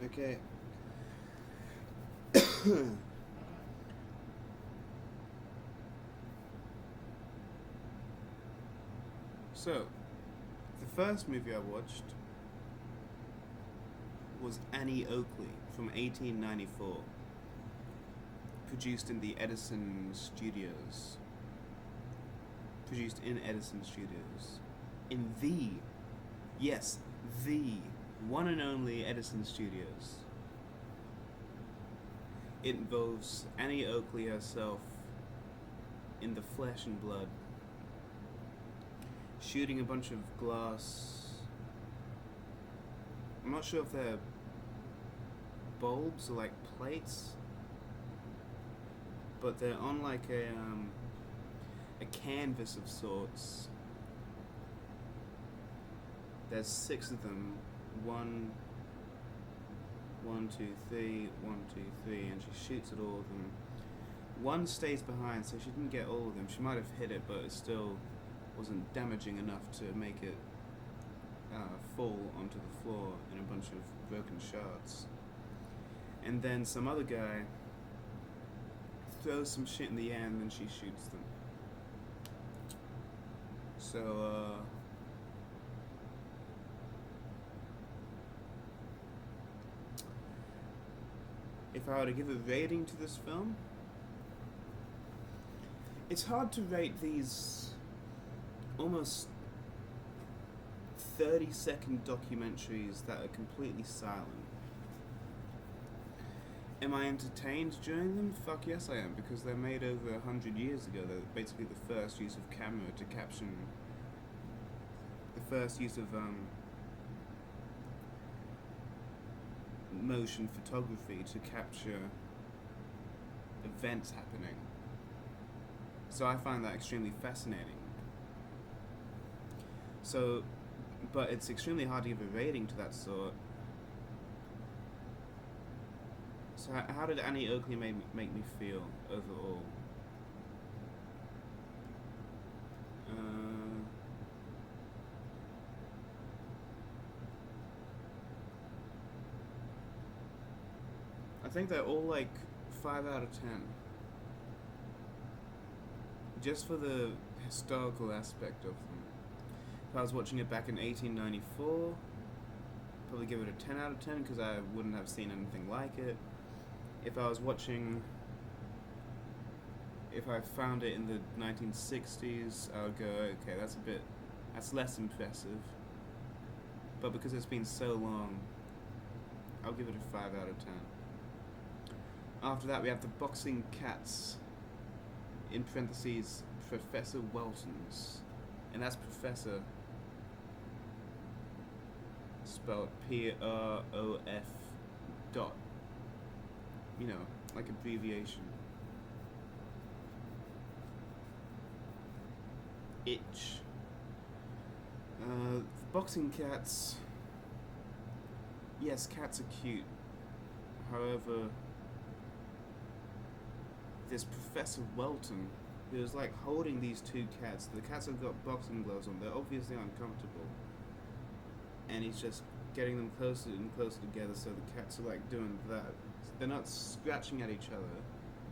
Okay. So, the first movie I watched was Annie Oakley from 1894, produced in the Edison Studios. Produced in Edison Studios. In the, yes, the one and only Edison Studios. It involves Annie Oakley herself in the flesh and blood, shooting a bunch of glass. I'm not sure if they're bulbs or like plates, but they're on like a canvas of sorts. There's six of them. One, one, two, three, one, two, three, and she shoots at all of them. One stays behind, so she didn't get all of them. She might have hit it, but it still wasn't damaging enough to make it fall onto the floor in a bunch of broken shards. And then some other guy throws some shit in the air and then she shoots them. So, if I were to give a rating to this film, it's hard to rate these almost 30-second documentaries that are completely silent. Am I entertained during them? Fuck yes I am, because they're made over 100 years ago. They're basically the first use of camera to caption, the first use of motion photography to capture events happening. So I find that extremely fascinating. So, but it's extremely hard to give a rating to that sort. So how did Annie Oakley make me feel overall? I think they're all like 5 out of 10. Just for the historical aspect of them. If I was watching it back in 1894, probably give it a 10 out of 10 because I wouldn't have seen anything like it. If I was watching, if I found it in the 1960s, I would go, okay, that's less impressive. But because it's been so long, I'll give it a 5 out of 10. After that, we have the Boxing Cats, in parentheses, Professor Welton's. And that's Professor, spelled P-R-O-F dot. You know, like abbreviation. Itch. Boxing Cats. Yes, cats are cute. However, this Professor Welton, who's like holding these two cats. The cats have got boxing gloves on. They're obviously uncomfortable, and he's just getting them closer and closer together. So the cats are like doing that. They're not scratching at each other,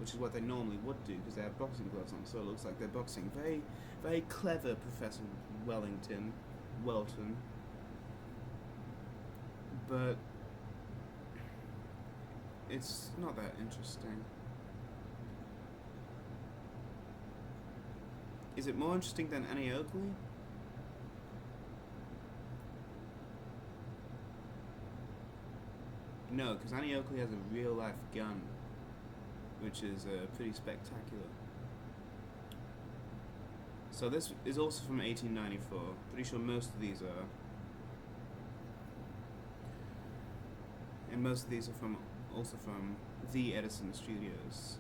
which is what they normally would do because they have boxing gloves on. So it looks like they're boxing. Very, very clever, Professor Welton. But it's not that interesting. Is it more interesting than Annie Oakley? No, because Annie Oakley has a real life gun, which is pretty spectacular. So this is also from 1894. Pretty sure most of these are. And most of these are also from the Edison Studios.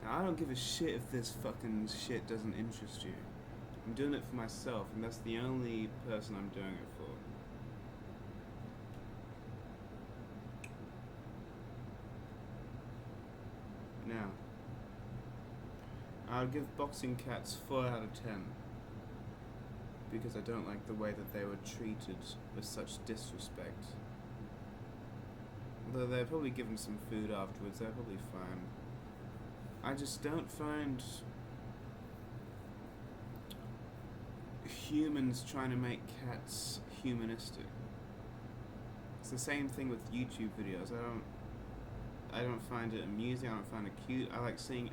Now, I don't give a shit if this fucking shit doesn't interest you. I'm doing it for myself, and that's the only person I'm doing it for. Now, I'll give Boxing Cats 4 out of 10. Because I don't like the way that they were treated with such disrespect. Though they're probably given some food afterwards, they're probably fine. I just don't find humans trying to make cats humanistic. It's the same thing with YouTube videos. I don't find it amusing. I don't find it cute. I like seeing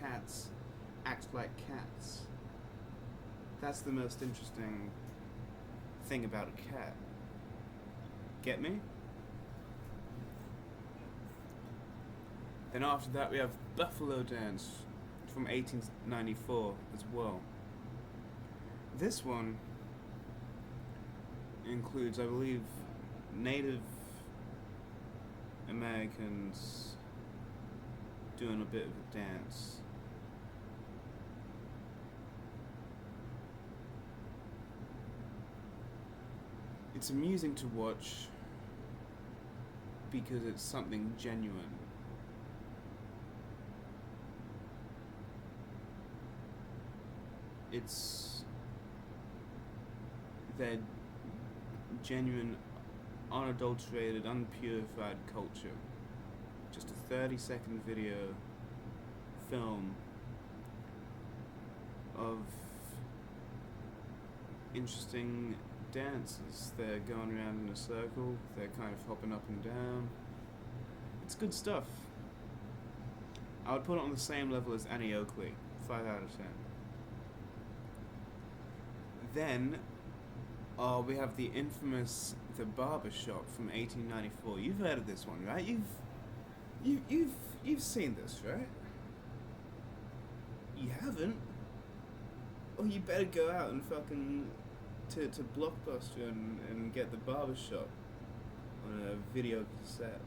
cats act like cats. That's the most interesting thing about a cat. Get me? Then after that we have Buffalo Dance from 1894 as well. This one includes, I believe, Native Americans doing a bit of a dance. It's amusing to watch because it's something genuine. It's their genuine, unadulterated, unpurified culture. Just a 30-second video film of interesting dances. They're going around in a circle, they're kind of hopping up and down. It's good stuff. I would put it on the same level as Annie Oakley, 5 out of 10. Then, we have the infamous The Barber Shop from 1894. You've heard of this one, right? You've seen this, right? You haven't? Oh, you better go out and fucking to Blockbuster and get The Barber Shop on a video cassette.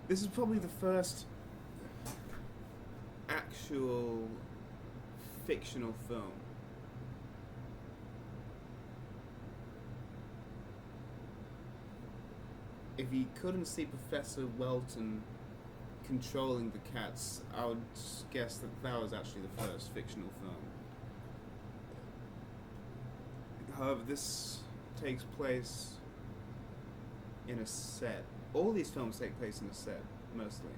This is probably the first actual fictional film. If you couldn't see Professor Welton controlling the cats, I would guess that was actually the first fictional film. However, this takes place in a set. All these films take place in a set, mostly.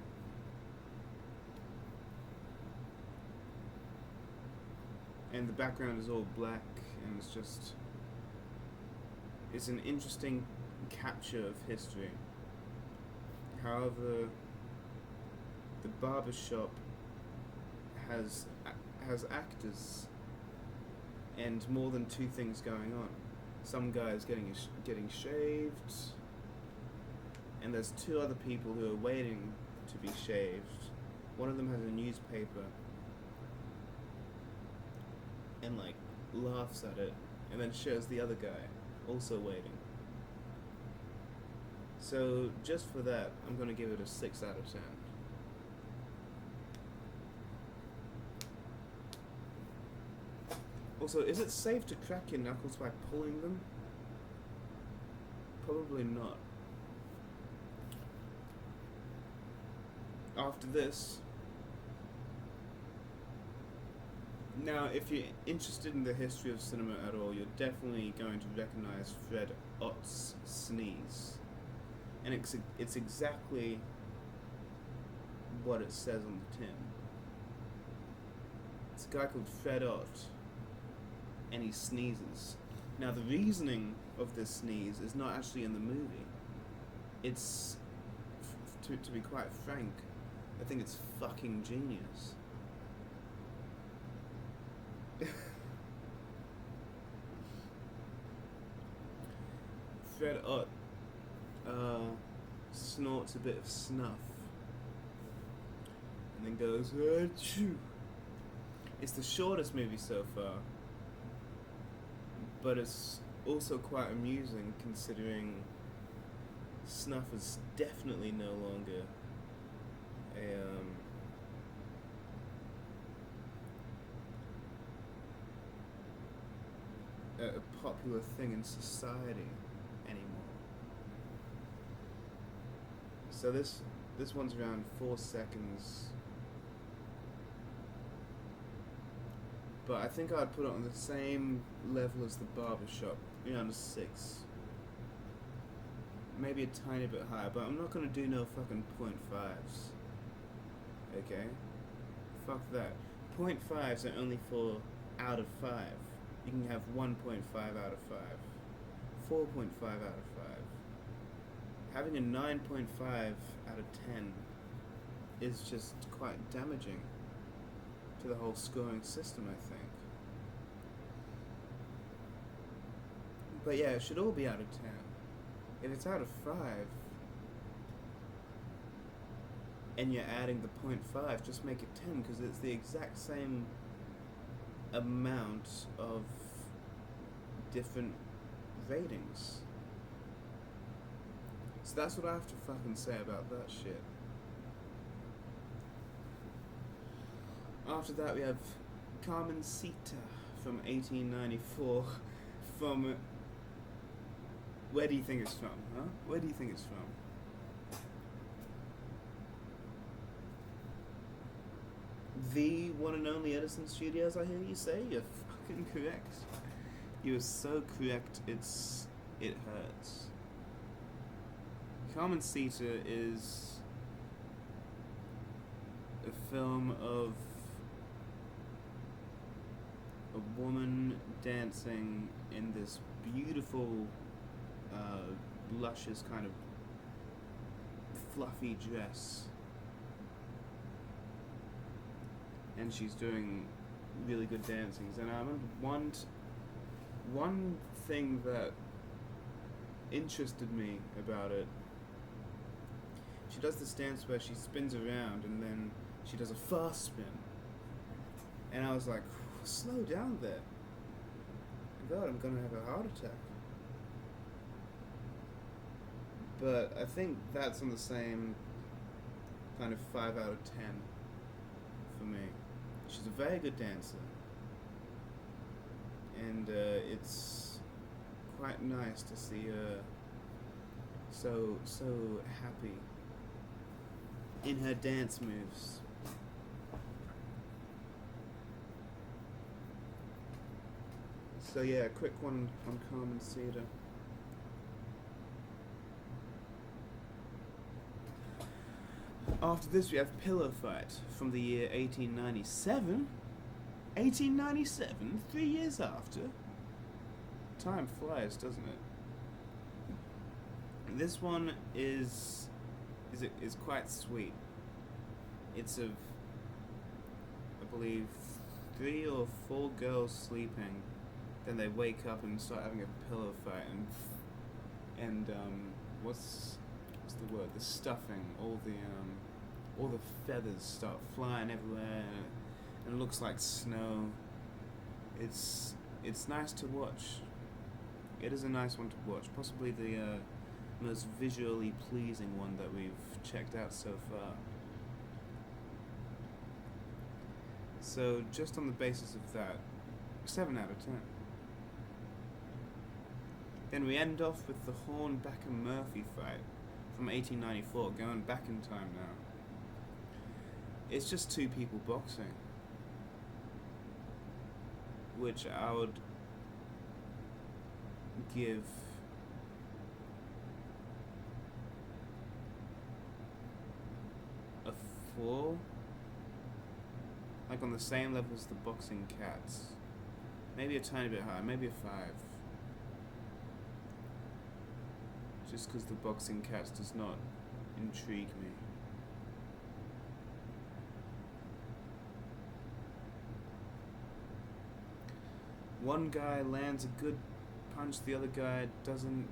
And the background is all black, and it's an interesting capture of history. However, the barber shop has actors and more than two things going on. Some guy's getting shaved, and there's two other people who are waiting to be shaved. One of them has a newspaper and like laughs at it, and then shows the other guy also waiting. So just for that, I'm gonna give it a 6 out of 10. Also, is it safe to crack your knuckles by pulling them? Probably not. After this, now if you're interested in the history of cinema at all, you're definitely going to recognize Fred Ott's sneeze. And it's exactly what it says on the tin. It's a guy called Fred Ott, and he sneezes. Now the reasoning of this sneeze is not actually in the movie. It's, to be quite frank, I think it's fucking genius. Fred Ott snorts a bit of snuff and then goes, achoo. It's the shortest movie so far, but it's also quite amusing considering snuff is definitely no longer a popular thing in society anymore. So this one's around 4 seconds, but I think I'd put it on the same level as the barber shop, around a 6. maybe a tiny bit higher, but I'm not gonna do no fucking 0.5s. Okay? Fuck that. 0.5s are only for out of 5. You can have 1.5 out of 5. 4.5 out of 5. Having a 9.5 out of 10 is just quite damaging to the whole scoring system, I think. But yeah, it should all be out of 10. If it's out of 5, and you're adding the 0.5, just make it 10, because it's the exact same amount of different ratings. So that's what I have to fucking say about that shit. After that we have Carmencita from 1894 from... Where do you think it's from, huh? Where do you think it's from? The one and only Edison Studios, I hear you say? You're fucking correct. You are so correct, it hurts. Carmencita is a film of a woman dancing in this beautiful, luscious kind of fluffy dress. And she's doing really good dancings. And I remember one thing that interested me about it. She does this dance where she spins around and then she does a fast spin. And I was like, slow down there. God, I'm gonna have a heart attack. But I think that's on the same kind of 5 out of 10 for me. She's a very good dancer. And it's quite nice to see her so happy in her dance moves. So yeah, a quick one on Carmencita. After this we have Pillow Fight from the year 1897. 1897, 3 years after. Time flies, doesn't it? This one is quite sweet. It's of, I believe, 3 or 4 girls sleeping. Then they wake up and start having a pillow fight, and what's the word? The stuffing, all the feathers start flying everywhere, and it looks like snow. It's nice to watch. It is a nice one to watch. Possibly the most visually pleasing one that we've checked out so far. So just on the basis of that, 7 out of 10. Then we end off with the Hornbacher-Murphy fight from 1894, going back in time now. It's just 2 people boxing, which I would give a 4, like on the same level as the Boxing Cats. Maybe a tiny bit higher, maybe a 5. Just because the Boxing Cats does not intrigue me. One guy lands a good punch, the other guy doesn't.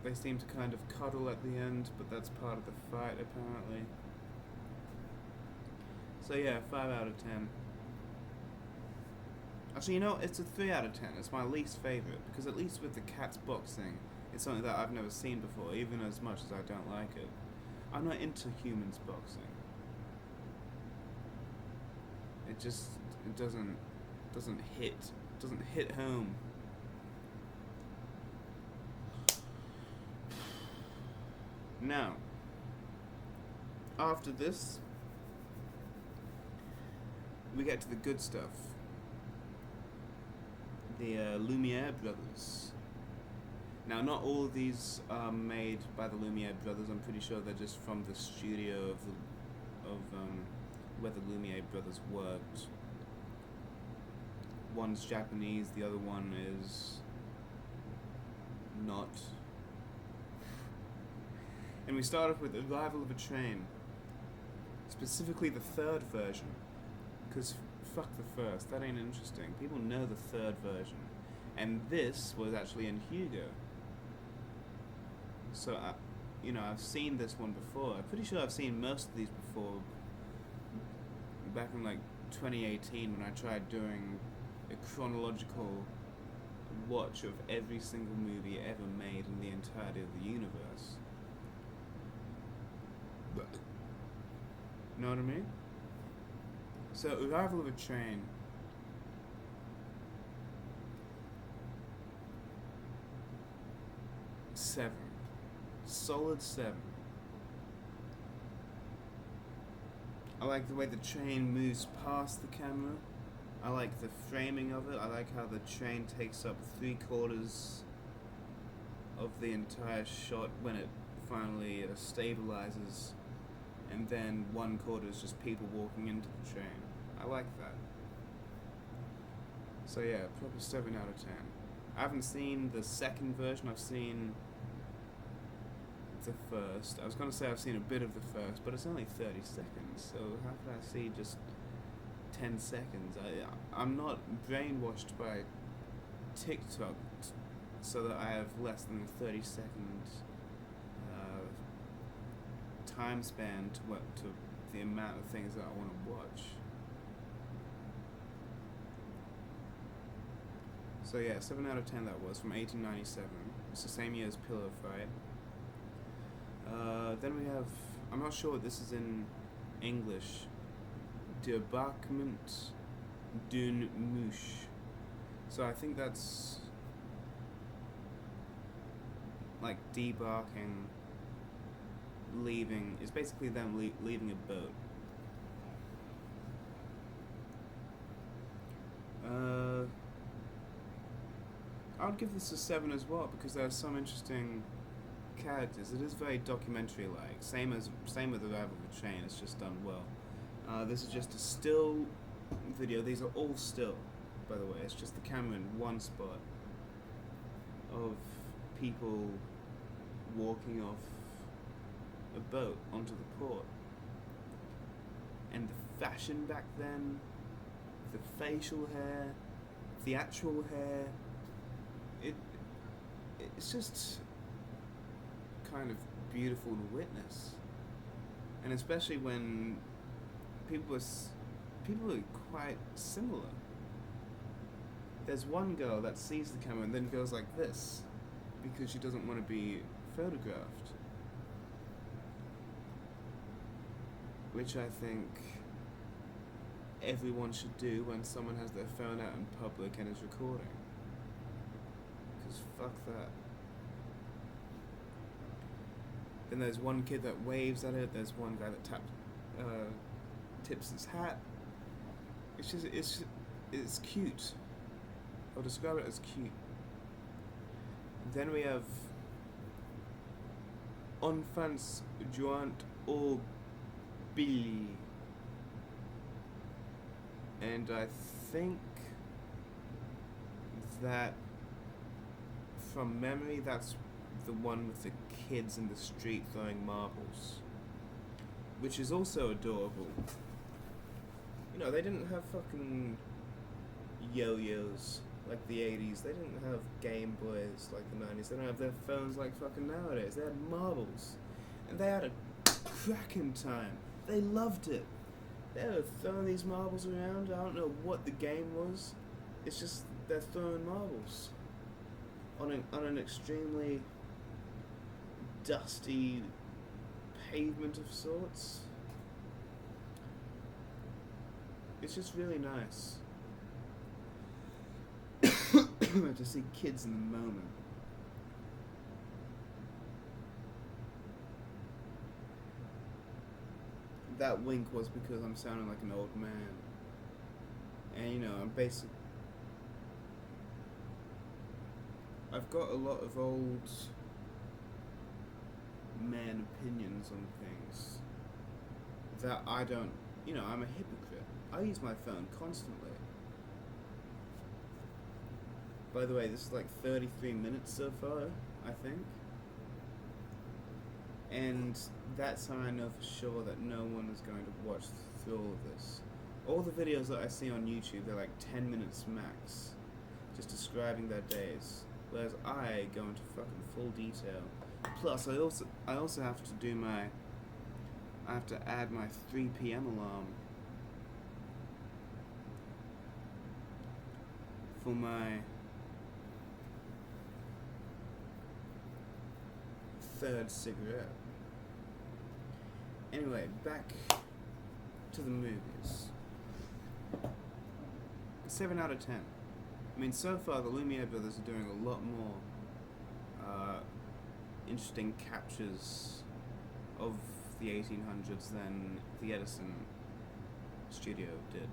They seem to kind of cuddle at the end, but that's part of the fight apparently. So yeah, 5 out of 10. Actually, you know, it's a 3 out of 10. It's my least favourite, because at least with the cats boxing, it's something that I've never seen before, even as much as I don't like it. I'm not into humans boxing. It doesn't hit home. Now, after this, we get to the good stuff. The Lumiere brothers. Now, not all of these are made by the Lumiere brothers. I'm pretty sure they're just from the studio of where the Lumiere brothers worked. One's Japanese, the other one is not. And we start off with Arrival of a Train, specifically the third version, because fuck the first, that ain't interesting. People know the third version, and this was actually in Hugo. So, I've seen this one before. I'm pretty sure I've seen most of these before. Back in like 2018, when I tried doing a chronological watch of every single movie ever made in the entirety of the universe. Know what I mean? So, Arrival of a Train. Seven. Solid 7. I like the way the train moves past the camera. I like the framing of it. I like how the train takes up 3/4 of the entire shot when it finally stabilizes, and then 1/4 is just people walking into the train. I like that. So yeah, probably 7 out of 10. I haven't seen the second version. I've seen the first. I was going to say I've seen a bit of the first, but it's only 30 seconds, so how could I see just 10 seconds? I'm not brainwashed by TikTok so that I have less than a 30-second time span to the amount of things that I want to watch. So yeah, 7 out of 10 that was, from 1897. It's the same year as Pillow Fight. Then we have, I'm not sure what this is in English, Débarquement d'une mouche. So I think that's like debarking, leaving. It's basically them leaving a boat. I would give this a 7 as well, because there are some interesting characters. It is very documentary-like. Same with Arrival of the Train. It's just done well. This is just a still video. These are all still, by the way. It's just the camera in one spot of people walking off a boat onto the port. And the fashion back then, the facial hair, the actual hair, it's just kind of beautiful to witness. And especially when people are quite similar. There's one girl that sees the camera and then goes like this because she doesn't want to be photographed, which I think everyone should do when someone has their phone out in public and is recording, because fuck that. Then there's one kid that waves at it. There's one guy that tips his hat. It's cute. I'll describe it as cute. Then we have Enfants jouant au billes. And I think that, from memory, that's the one with the kids in the street throwing marbles, which is also adorable. You know, they didn't have fucking yo-yos like the 80s. They didn't have Game Boys like the 90s. They don't have their phones like fucking nowadays. They had marbles. And they had a cracking time. They loved it. They were throwing these marbles around. I don't know what the game was. It's just they're throwing marbles on an extremely dusty pavement of sorts. It's just really nice to see kids in the moment. That wink was because I'm sounding like an old man. And you know, I'm basically... I've got a lot of old man opinions on things that I don't, I'm a hypocrite. I use my phone constantly. By the way, this is like 33 minutes so far, I think. And that's how I know for sure that no one is going to watch through all of this. All the videos that I see on YouTube, they're like 10 minutes max, just describing their days. Whereas I go into fucking full detail. Plus, I also have to do I have to add my 3 p.m. alarm for my third cigarette. Anyway, back to the movies. 7 out of 10. I mean, so far the Lumiere brothers are doing a lot more interesting captures of the 1800s than the Edison studio did.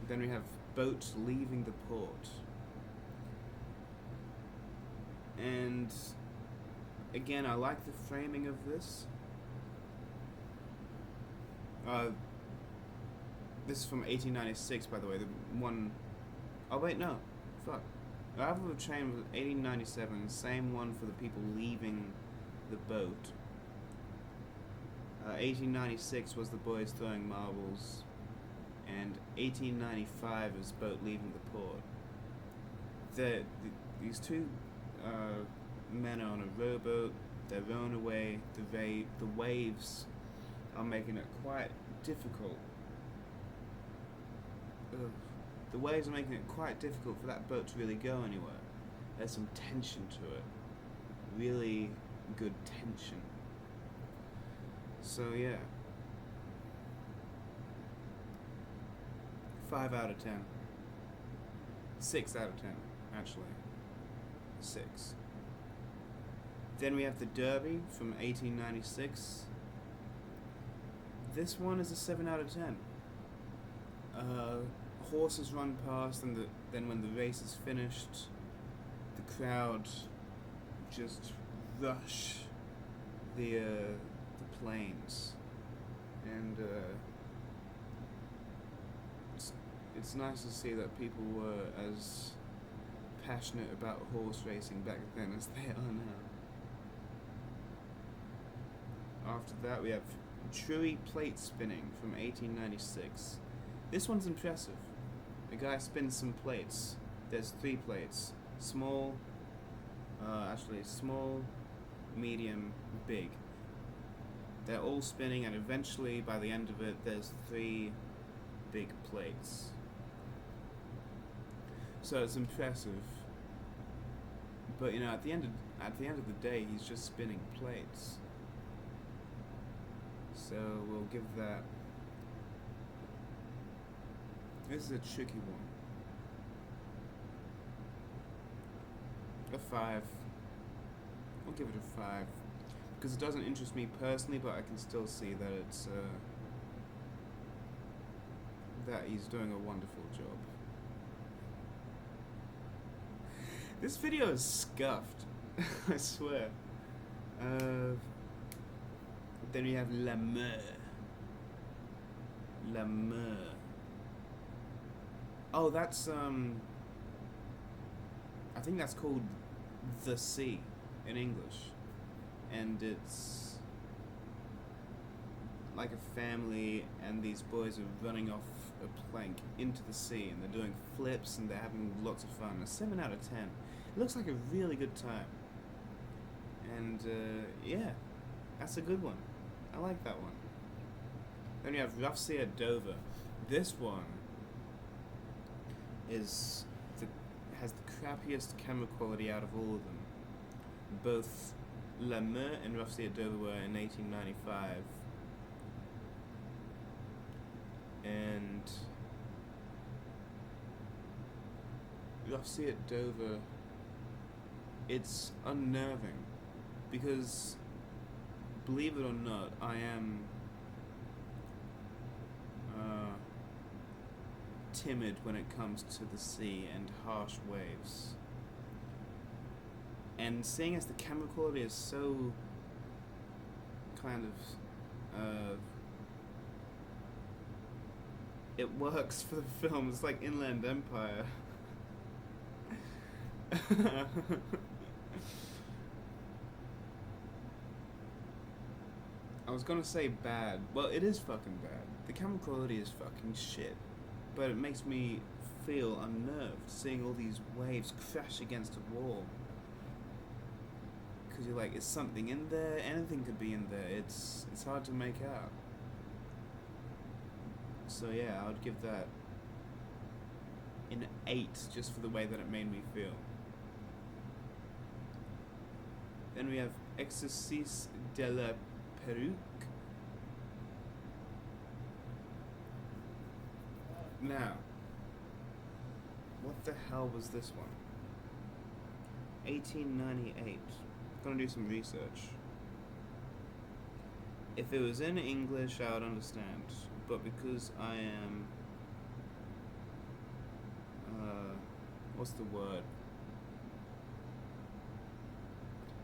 Then we have boats leaving the port. And again, I like the framing of this. This is from 1896, by the way. The one... Oh, wait, no. Fuck. Arrival of the Train was 1897. Same one for the people leaving the boat. 1896 was the boys throwing marbles. And 1895 is boat leaving the port. These two men are on a rowboat. They're rowing away. The waves are making it quite difficult. The waves are making it quite difficult for that boat to really go anywhere. There's some tension to it. Really good tension. So yeah. 5 out of 10. 6 out of 10, actually. 6. Then we have the Derby from 1896. This one is a 7 out of 10. Horses run past, and then when the race is finished, the crowd just rush the plains, and it's nice to see that people were as passionate about horse racing back then as they are now. After that, we have Drury plate spinning from 1896. This one's impressive. The guy spins some plates. There's 3 plates. Small, medium, big. They're all spinning, and eventually, by the end of it, there's 3 big plates. So it's impressive. But at the end of the day, he's just spinning plates. So we'll give that. This is a tricky one. A 5. I'll give it a 5 because it doesn't interest me personally, but I can still see that it's that he's doing a wonderful job. This video is scuffed. I swear. Then we have La Mer. La Mer. Oh, that's I think that's called The Sea in English, and it's like a family, and these boys are running off a plank into the sea, and they're doing flips, and they're having lots of fun. A 7 out of 10. It looks like a really good time, and yeah, that's a good one. I like that one. Then you have Rough Sea at Dover. This one has the crappiest camera quality out of all of them. Both La Mer and Rough Sea at Dover were in 1895, and Rough Sea at Dover, it's unnerving because, believe it or not, I am timid when it comes to the sea and harsh waves. And seeing as the camera quality is so kind of it works for the film. It's like Inland Empire. I was gonna say bad. Well, it is fucking bad. The camera quality is fucking shit. But it makes me feel unnerved seeing all these waves crash against a wall. Because you're like, is something in there? Anything could be in there. It's hard to make out. So yeah, I would give that an 8 just for the way that it made me feel. Then we have Exercice de la Perruque. Now, what the hell was this one? 1898. Gonna do some research. If it was in English, I would understand. But because I am... what's the word?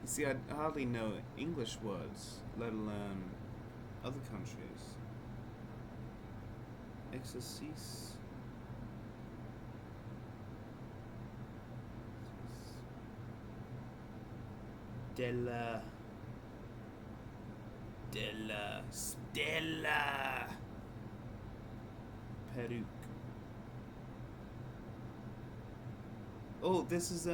You see, I hardly know English words, let alone other countries. Exercice. Stella Perruque. Oh, this is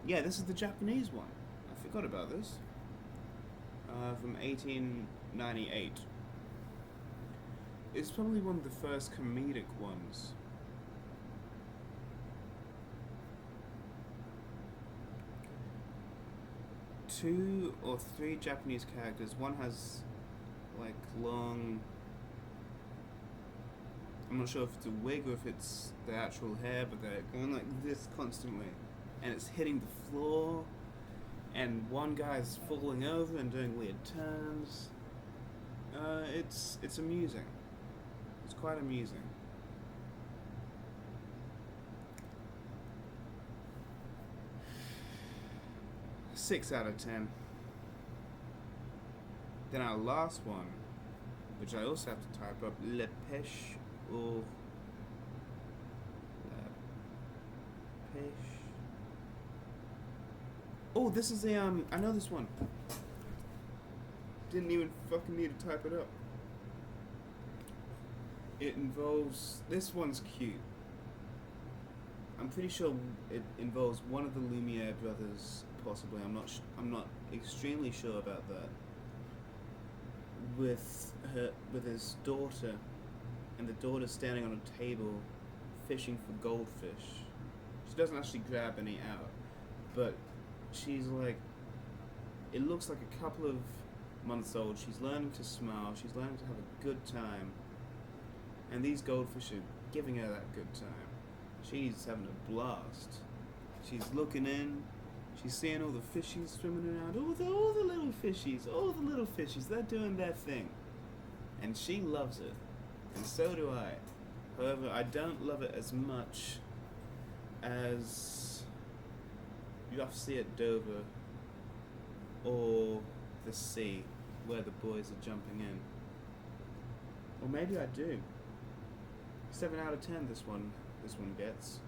yeah, this is the Japanese one. I forgot about this. From 1898. It's probably one of the first comedic ones. Two or three Japanese characters. One has like long... I'm not sure if it's a wig or if it's the actual hair, but they're going like this constantly. And it's hitting the floor. And one guy's falling over and doing weird turns. It's amusing. It's quite amusing. Six out of 10. Then our last one, which I also have to type up, Le Pêche au... La Pêche... Oh, this is a, I know this one. Didn't even fucking need to type it up. It involves... This one's cute. I'm pretty sure it involves one of the Lumiere brothers, possibly. I'm not extremely sure about that. With his daughter, and the daughter standing on a table, fishing for goldfish. She doesn't actually grab any out, but she's like, it looks like a couple of months old. She's learning to smile. She's learning to have a good time, and these goldfish are giving her that good time. She's having a blast. She's looking in. She's seeing all the fishies swimming around. All the little fishies. They're doing their thing. And she loves it. And so do I. However, I don't love it as much as Rough Sea at Dover or The Sea, where the boys are jumping in. Or maybe I do. 7 out of 10 this one gets.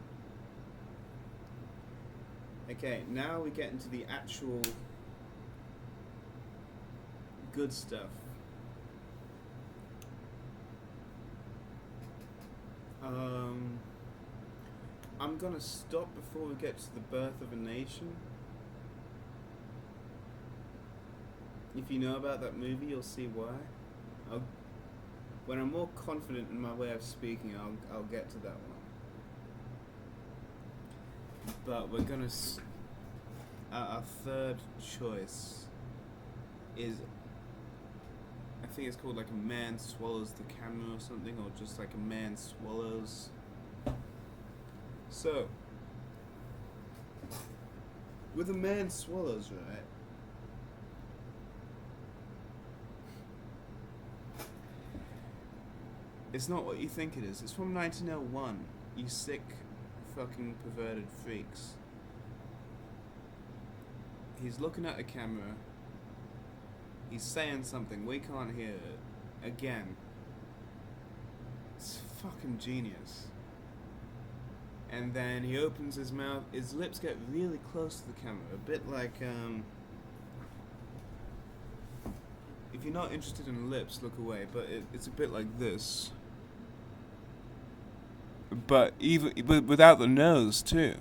Okay, now we get into the actual good stuff. I'm gonna stop before we get to The Birth of a Nation. If you know about that movie, you'll see why. When I'm more confident in my way of speaking, I'll get to that one. But we're gonna... our third choice is... I think it's called like A Man Swallows the Camera or something, or just like A Man Swallows. So, with A Man Swallows, right? It's not what you think it is. It's from 1901. You sick fucking perverted freaks. He's looking at a camera. He's saying something. We can't hear it. Again. It's fucking genius. And then he opens his mouth. His lips get really close to the camera. A bit like, if you're not interested in lips, look away. But it's a bit like this. But without the nose, too.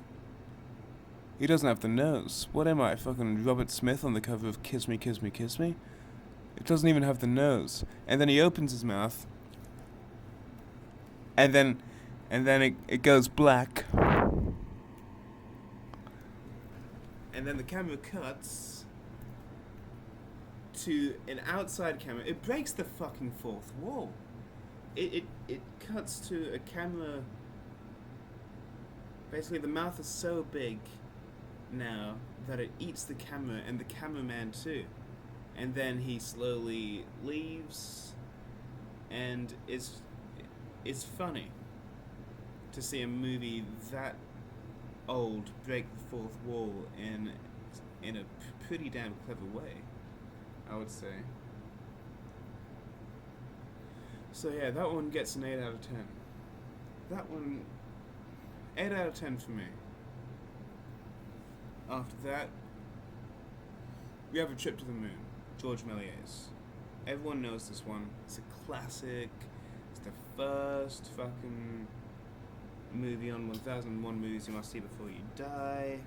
He doesn't have the nose. What am I, fucking Robert Smith on the cover of Kiss Me, Kiss Me, Kiss Me? It doesn't even have the nose. And then he opens his mouth. And then it goes black. And then the camera cuts to an outside camera. It breaks the fucking fourth wall. It cuts to a camera. Basically, the mouth is so big now that it eats the camera and the cameraman too. And then he slowly leaves, and it's funny to see a movie that old break the fourth wall in a pretty damn clever way, I would say. So yeah, that one gets an 8 out of 10. That one, 8 out of 10 for me. After that, we have A Trip to the Moon, George Méliès. Everyone knows this one. It's a classic. It's the first fucking movie on 1001 Movies You Must See Before You Die.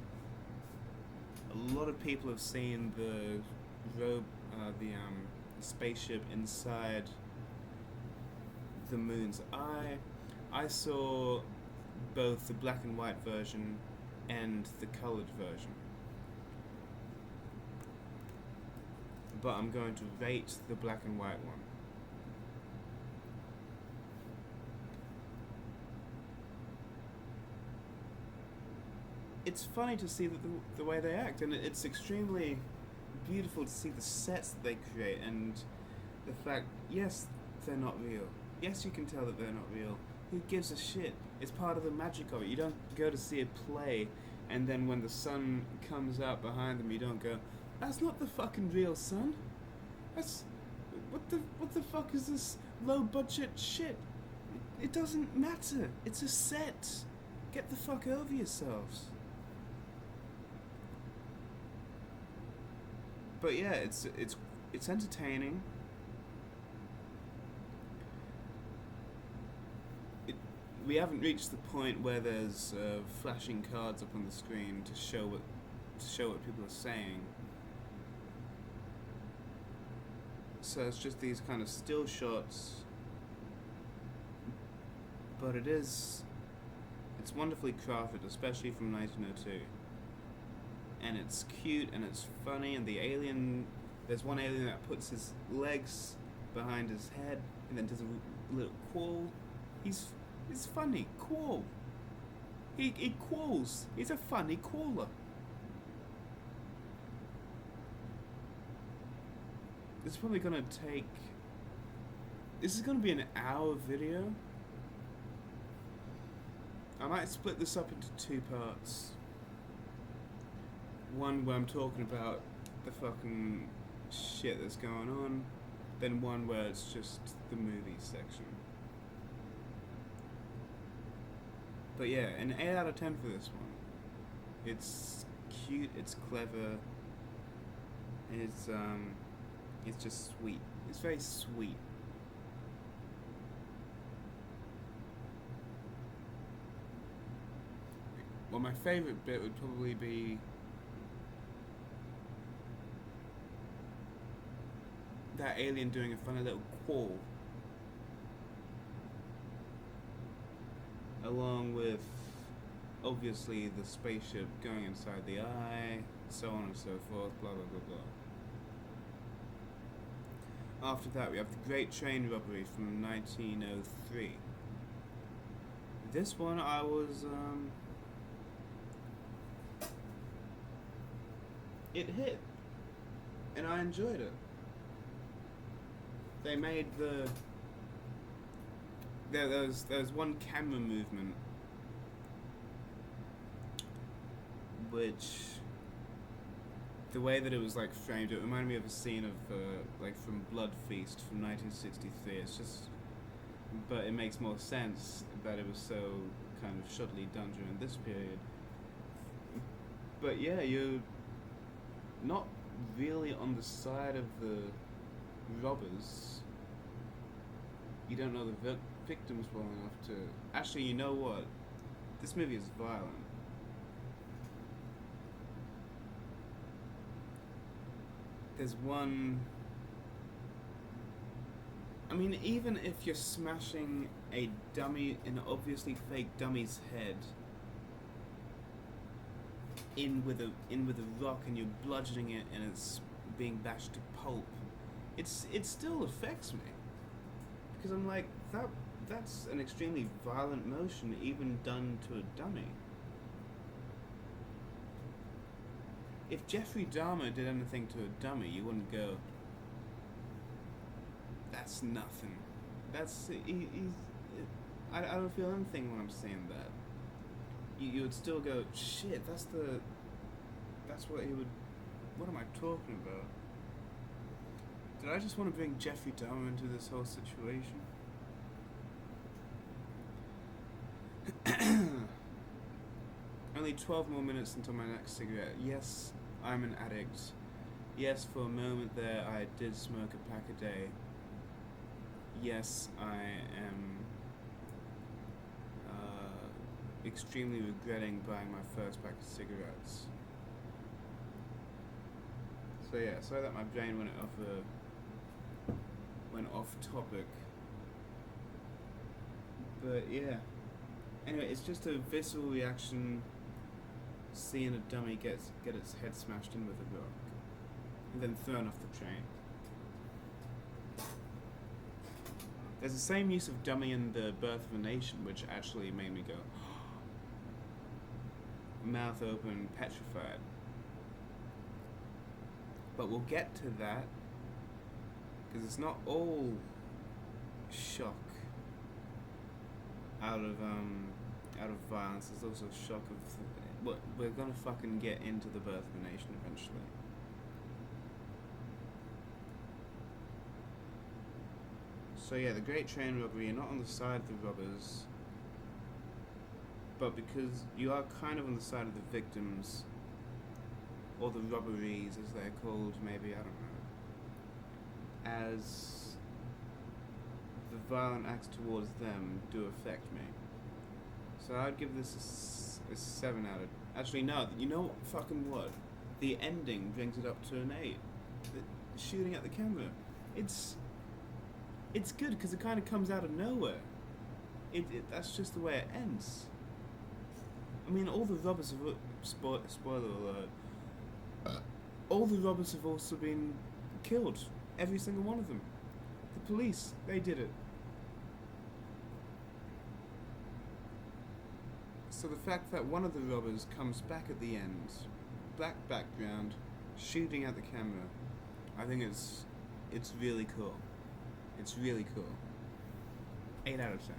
A lot of people have seen the spaceship inside the moon's eye. I saw both the black and white version and the colored version. But I'm going to rate the black and white one. It's funny to see the way they act, and it's extremely beautiful to see the sets that they create, and the fact, yes, they're not real. Yes, you can tell that they're not real. Who gives a shit? It's part of the magic of it. You don't go to see a play, and then when the sun comes out behind them, you don't go, that's not the fucking real sun. That's... What the fuck is this low budget shit? It doesn't matter. It's a set. Get the fuck over yourselves. But yeah, it's entertaining. We haven't reached the point where there's flashing cards up on the screen to show what people are saying. So it's just these kind of still shots. But it's wonderfully crafted, especially from 1902. And it's cute and it's funny, and the alien, there's one alien that puts his legs behind his head and then does a little quawl. It's funny, quawl. He qualls. He's a funny qualler. It's probably gonna take... This is gonna be an hour video. I might split this up into 2 parts. One where I'm talking about the fucking shit that's going on, then one where it's just the movie section. But yeah, an 8 out of 10 for this one. It's cute, it's clever, it's just sweet. It's very sweet. Well, my favourite bit would probably be that alien doing a funny little quawl, along with obviously the spaceship going inside the eye, so on and so forth, blah blah blah blah. After that, we have the Great Train Robbery from 1903. This one I was it hit, and I enjoyed it. They made there was one camera movement which the way that it was like framed, it reminded me of a scene of like from Blood Feast from 1963. It's just, but it makes more sense that it was so kind of shoddily done during this period. But yeah, you're not really on the side of the robbers. You don't know the victims well enough to... Actually, you know what? This movie is violent. There's one... I mean, even if you're smashing a dummy, an obviously fake dummy's head in with a rock, and you're bludgeoning it and it's being bashed to pulp, it still affects me, because I'm like, that's an extremely violent motion, even done to a dummy. If Jeffrey Dahmer did anything to a dummy, you wouldn't go, that's nothing. I don't feel anything when I'm saying that. You would still go, shit, that's what he would... What am I talking about? Did I just want to bring Jeffrey Dahmer into this whole situation? Only 12 more minutes until my next cigarette. Yes, I'm an addict. Yes, for a moment there I did smoke a pack a day. Yes, I am extremely regretting buying my first pack of cigarettes. So yeah, sorry that my brain went off topic. But yeah. Anyway, it's just a visceral reaction seeing a dummy get its head smashed in with a rock and then thrown off the train. There's the same use of dummy in The Birth of a Nation, which actually made me go mouth open, petrified. But we'll get to that, because it's not all shock out of violence. There's also shock of what we're gonna fucking get into The Birth of a Nation eventually. So yeah, the Great Train Robbery, you're not on the side of the robbers, but because you are kind of on the side of the victims, or the robberies as they're called, maybe, I don't know, as the violent acts towards them do affect me. So I'd give this a 7 out of... Actually, no, you know fucking what? The ending brings it up to an 8. The shooting at the camera. It's good because it kind of comes out of nowhere. That's just the way it ends. I mean, all the robbers have... Spoiler alert. All the robbers have also been killed. Every single one of them. The police, they did it. So the fact that one of the robbers comes back at the end, black background, shooting at the camera, I think it's really cool. It's really cool. 8 out of 10.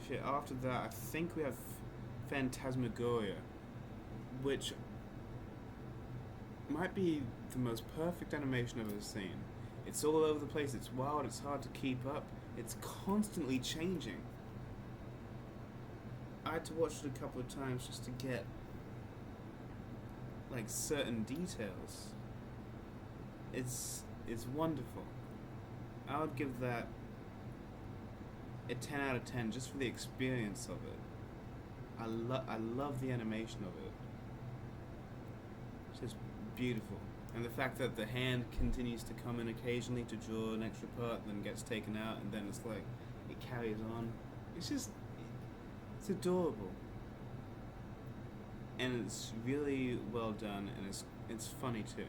Shit, after that, I think we have Phantasmagoria, which might be the most perfect animation I've ever seen. It's all over the place, it's wild, it's hard to keep up, it's constantly changing. I had to watch it a couple of times just to get like certain details. It's wonderful. I would give that a 10 out of 10 just for the experience of it. I love the animation of it. It's just beautiful. And the fact that the hand continues to come in occasionally to draw an extra part, then gets taken out, and then it's like, it carries on. It's adorable. And it's really well done, and it's funny too.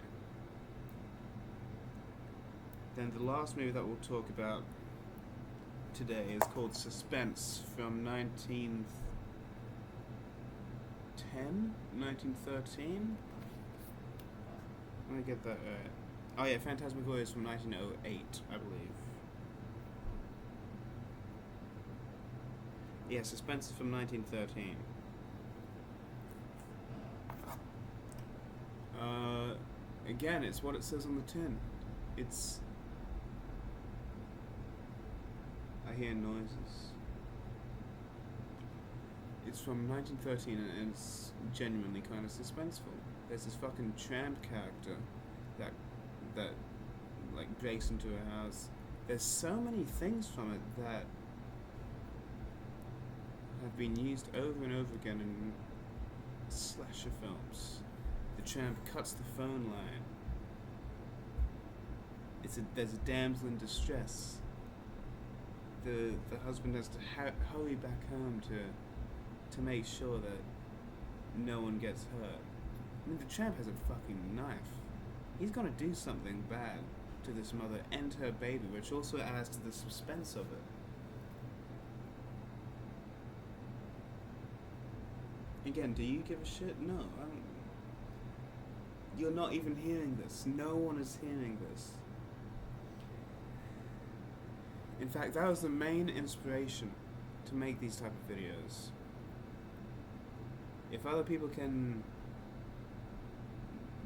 Then the last movie that we'll talk about today is called Suspense from 1913? Let me get that right. Oh yeah, Phantasmagoria is from 1908, I believe. Yeah, Suspense is from 1913. Again, it's what it says on the tin. It's... I hear noises. It's from 1913 and it's genuinely kind of suspenseful. There's this fucking tramp character that like breaks into a house. There's so many things from it that have been used over and over again in slasher films. The tramp cuts the phone line. There's a damsel in distress. The husband has to hurry back home to make sure that no one gets hurt. I mean, the tramp has a fucking knife. He's gonna do something bad to this mother and her baby, which also adds to the suspense of it. Again, do you give a shit? No, I don't. You're not even hearing this. No one is hearing this. In fact, that was the main inspiration to make these type of videos. If other people can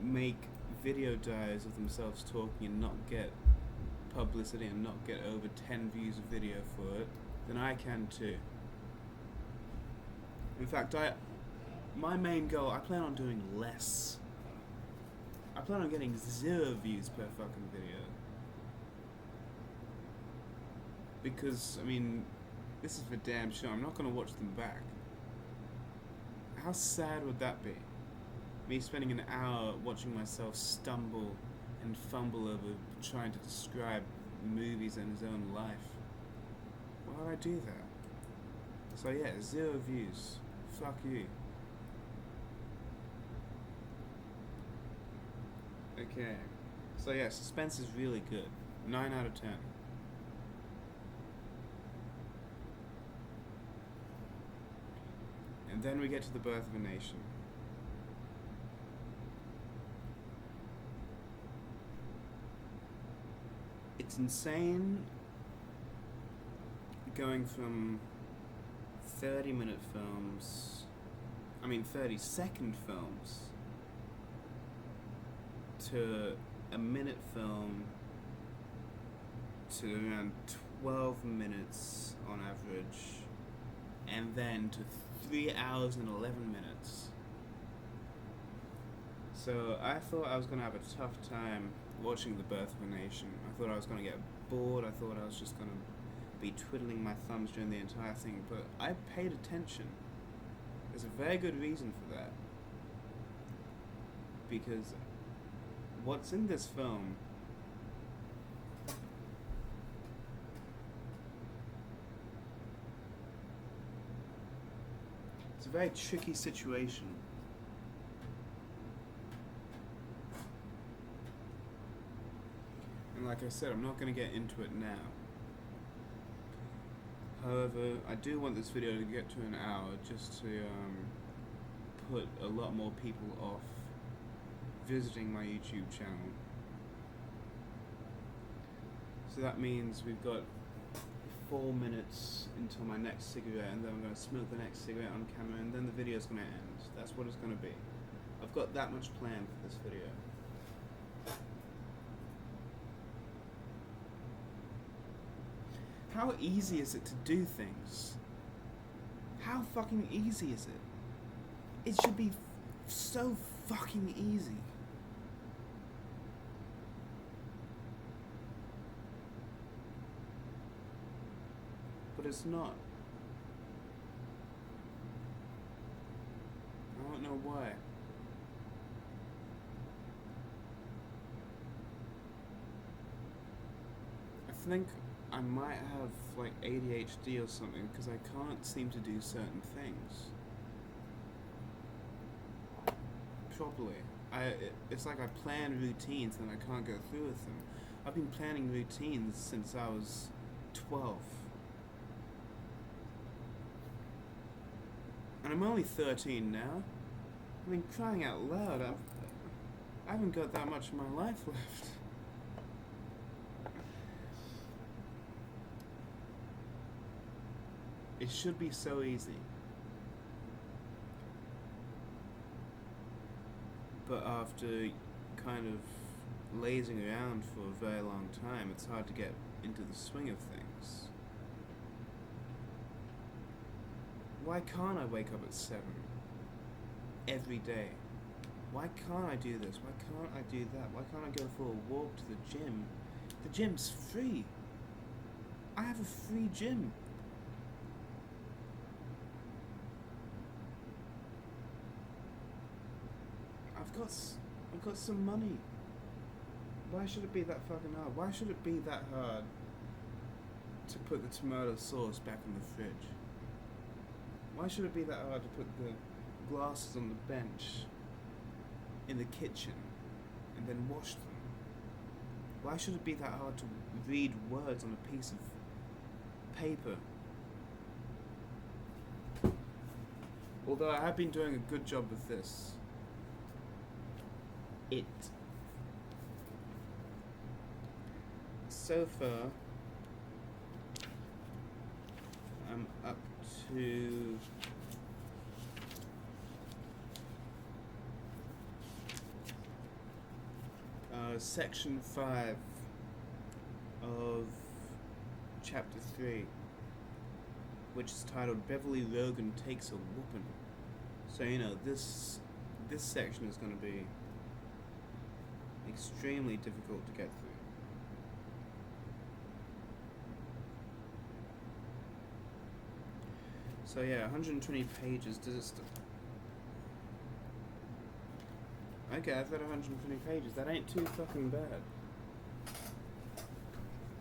make video diaries of themselves talking and not get publicity and not get over 10 views of video for it, then I can too. In fact, my main goal, I plan on doing less. I plan on getting 0 views per fucking video. Because, I mean, this is for damn sure. I'm not going to watch them back. How sad would that be? Me spending an hour watching myself stumble and fumble over trying to describe movies and his own life. Why would I do that? So yeah, 0 views. Fuck you. Okay. So yeah, suspense is really good. 9 out of 10. And then we get to The Birth of a Nation. It's insane going from 30-minute films, 30-second films, to a minute film, to around 12 minutes on average, and then to 3 hours and 11 minutes. So I thought I was going to have a tough time watching The Birth of a Nation. I thought I was going to get bored. I thought I was just going to be twiddling my thumbs during the entire thing. But I paid attention. There's a very good reason for that. Because what's in this film it's a very tricky situation. And like I said, I'm not going to get into it now. However, I do want this video to get to an hour just to put a lot more people off visiting my YouTube channel. So that means we've got 4 minutes until my next cigarette, and then I'm going to smoke the next cigarette on camera, and then the video's going to end. That's what it's going to be. I've got that much planned for this video. How easy is it to do things? How fucking easy is it? It should be so fucking easy. But it's not. I don't know why. I think I might have like ADHD or something because I can't seem to do certain things properly. It's like I plan routines and I can't go through with them. I've been planning routines since I was 12. And I'm only 13 now. I mean, crying out loud, I haven't got that much of my life left. It should be so easy. but after kind of lazing around for a very long time, it's hard to get into the swing of things. Why can't I wake up at 7 every day? Why can't I do this? Why can't I do that? Why can't I go for a walk to the gym? The gym's free. I have a free gym. I've got some money. Why should it be that fucking hard? Why should it be that hard to put the tomato sauce back in the fridge? Why should it be that hard to put the glasses on the bench in the kitchen and then wash them? Why should it be that hard to read words on a piece of paper? Although I have been doing a good job with this. So far, I'm up to section 5 of chapter 3, which is titled Beverly Rogan Takes a Whoopin'. So this section is going to be extremely difficult to get through. So yeah, 120 pages. Does it Okay, I've read 120 pages. That ain't too fucking bad.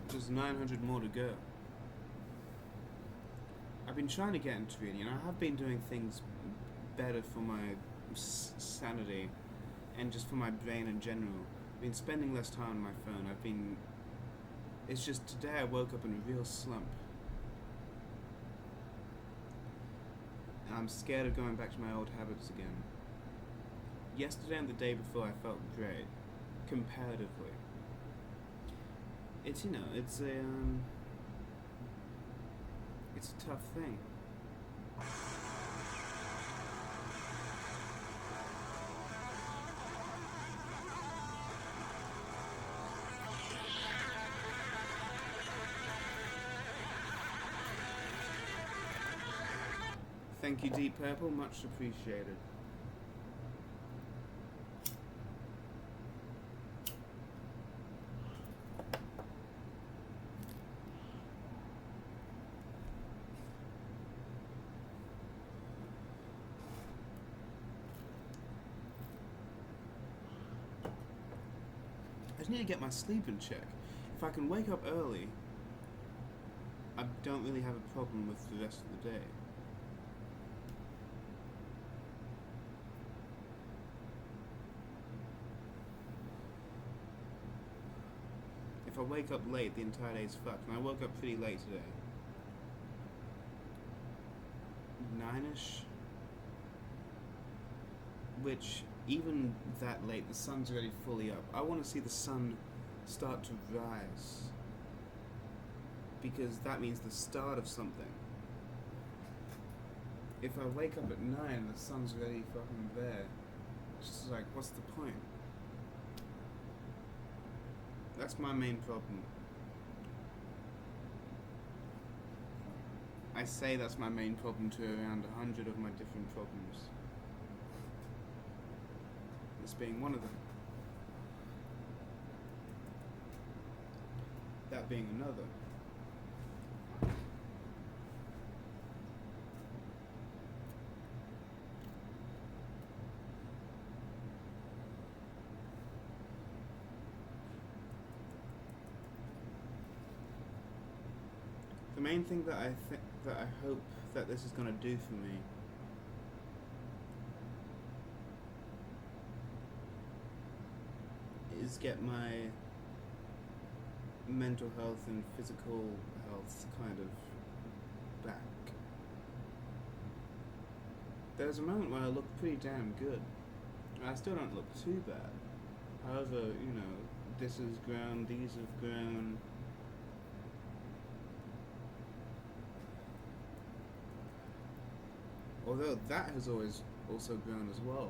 Just 900 more to go. I've been trying to get into reading, and I have been doing things better for my sanity and just for my brain in general. I've been spending less time on my phone. It's just today I woke up in a real slump. I'm scared of going back to my old habits again. Yesterday and the day before I felt great, comparatively. It's a tough thing. Thank you, Deep Purple, much appreciated. I just need to get my sleep in check. If I can wake up early, I don't really have a problem with the rest of the day. If I wake up late, the entire day's fucked. And I woke up pretty late today. 9ish. Which, even that late, the sun's already fully up. I want to see the sun start to rise. Because that means the start of something. If I wake up at 9 and the sun's already fucking there, it's just like, what's the point? That's my main problem. I say that's my main problem to around 100 of my different problems. This being one of them. That being another. The main thing that I hope that this is going to do for me is get my mental health and physical health kind of back. There was a moment where I looked pretty damn good. I still don't look too bad. However, this has grown, these have grown. Although that has always also grown as well.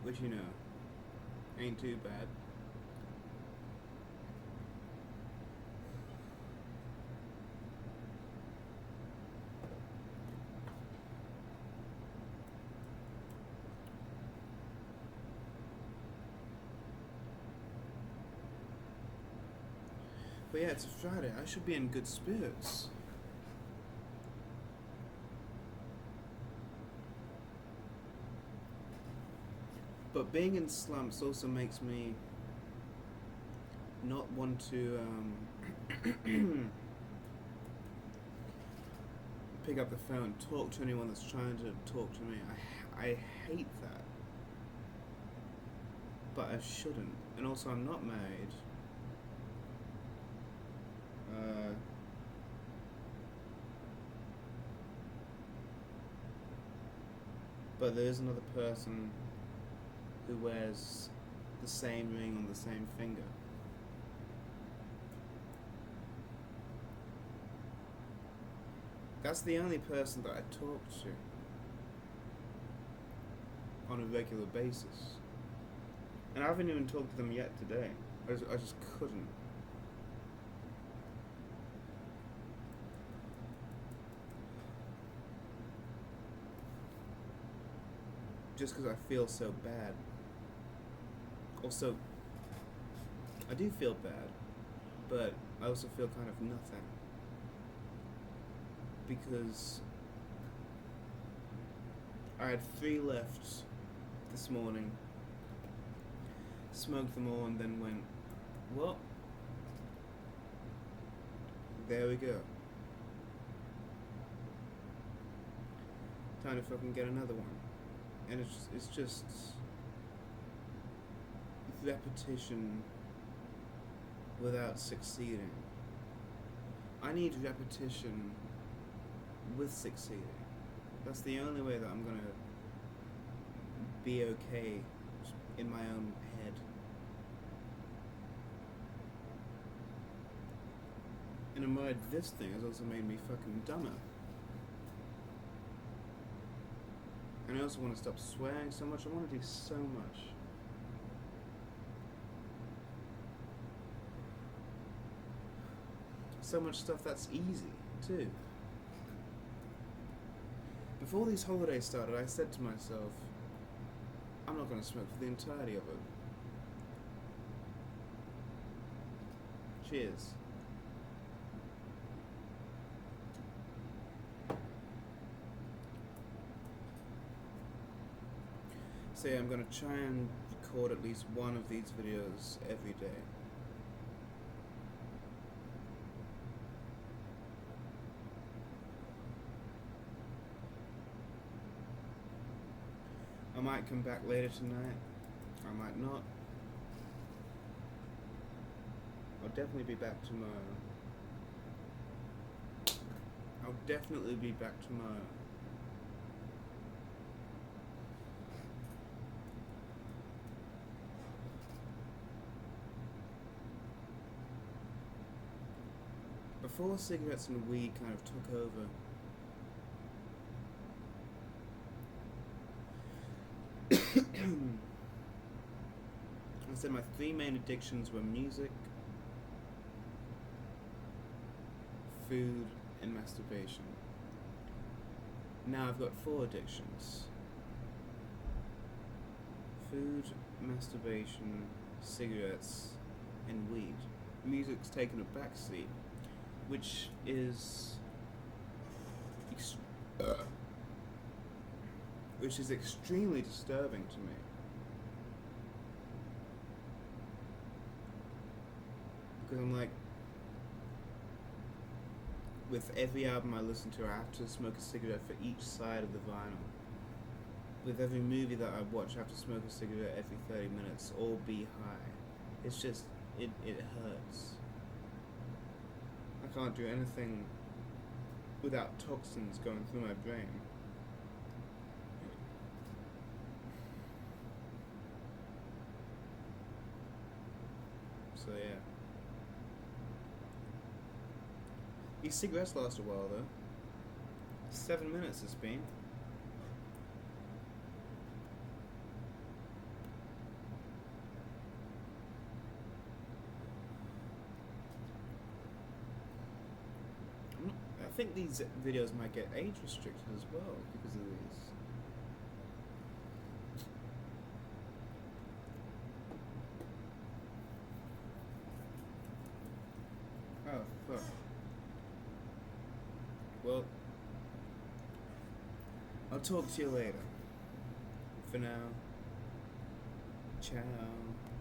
which ain't too bad. But yeah, it's a Friday. I should be in good spirits. But being in slumps also makes me not want to pick up the phone, talk to anyone that's trying to talk to me. I hate that. But I shouldn't. And also, I'm not married. But there is another person who wears the same ring on the same finger. That's the only person that I talk to on a regular basis. And I haven't even talked to them yet today. I just couldn't. Just because I feel so bad. Also, I do feel bad, but I also feel kind of nothing. Because I had 3 left this morning, smoked them all, and then went, well, there we go. Time to fucking get another one. And it's just repetition without succeeding. I need repetition with succeeding. That's the only way that I'm gonna be okay in my own head. And in my this thing has also made me fucking dumber. And I also want to stop swearing so much. I want to do so much. So much stuff that's easy, too. Before these holidays started, I said to myself, I'm not going to smoke for the entirety of it. Cheers. So yeah, I'm going to try and record at least one of these videos every day. I might come back later tonight. I might not. I'll definitely be back tomorrow. I'll definitely be back tomorrow. Before cigarettes and weed kind of took over, I said my 3 main addictions were music, food, and masturbation. Now I've got 4 addictions. Food, masturbation, cigarettes, and weed. Music's taken a backseat, which is extremely disturbing to me. Because I'm like, with every album I listen to, I have to smoke a cigarette for each side of the vinyl. With every movie that I watch, I have to smoke a cigarette every 30 minutes, or be high. It's just, it hurts. I can't do anything without toxins going through my brain. So yeah. These cigarettes last a while though. 7 minutes it's been. think these videos might get age restricted as well because of these. Oh, fuck. Well, I'll talk to you later. For now, ciao.